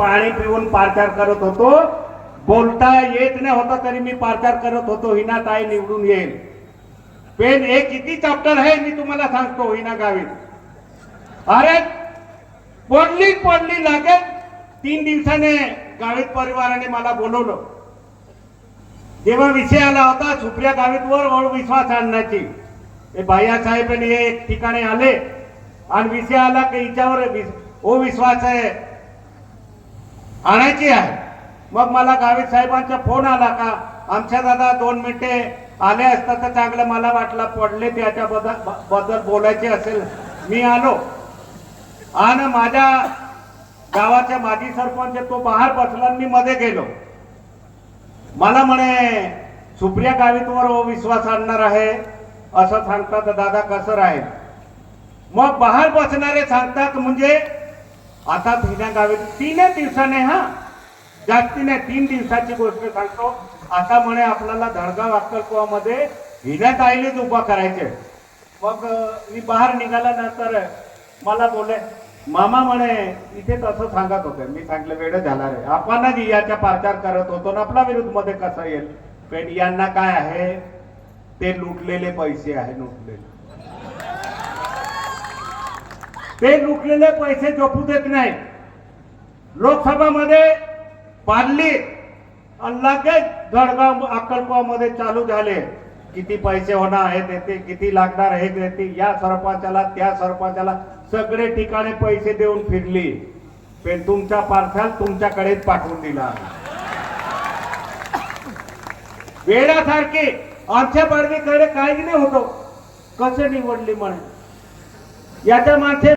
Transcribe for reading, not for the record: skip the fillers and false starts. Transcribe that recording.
पाणी पिऊन प्रचार करत होतो, बोलता येत नाही होता तरी मी प्रचार करत होतो हिनाताई निवडून येईल. पण हे किती चॅप्टर आहे मी तुम्हाला सांगतो. हिना गावित अरे पडली लागेल 3 दिवसाने गावित परिवाराने मला बोलवलं. जेव्हा विषय आला होता सुप्रिया गावितवर अविश्वास आणण्याची, हे भैयासाहेब हे एक ठिकाणी आले आणि विषय आला की हिच्यावर अविश्वास आहे आणायची आहे. मग मला गावित साहेबांचा फोन आला का आमच्या दादा 2 मिनिटे आले असता तर चांगलं. मला वाटलं पडले त्याच्या बद्दल बोलायचे असेल. मी आलो आणि माझ्या गावाचे माजी सरपंच तो बाहेर बसला, मी मध्ये गेलो. मला म्हणे सुप्रिया गावितवर विश्वास आणणार आहे असं सांगतात दादा, कसं राहील. मग बाहेर बसणारे सांगतात म्हणजे आता हिना गावित 3 दिवसाने, जास्ती नाही 3 दिवसाची गोष्ट सांगतो. आता म्हणे आपल्याला धडगाव अक्कलकुवामध्ये हिनाताईलाच उभा करायचे. मग मी बाहेर निघाल्यानंतर मला बोले मामा म्हणे इथे तसं सांगत होते. मी सांगितलं वेळ झाला रे, आपण याच्या प्रचार करत होतो ना, आपला विरोध मध्ये कसा येईल. पण यांना काय आहे ते लुटलेले पैसे आहे, लुटलेले पैसे झोपू देत नाही. लोकसभामध्ये पाडली आणि लगेच धडगाव अक्कलकुवामध्ये चालू झाले. किती पैसे होणार आहे ते, किती लागणार आहे ते, या सरपंचाला त्या सरपंचाला सगळे ठिकाणी पैसे देऊन फिरली. पण तुमचा पार्सल तुमच्याकडेच पाठवून दिला. वेळासारखी आमच्या पाडवीकडे काही नाही होतो. कसे निवडली म्हणे याच्या मागे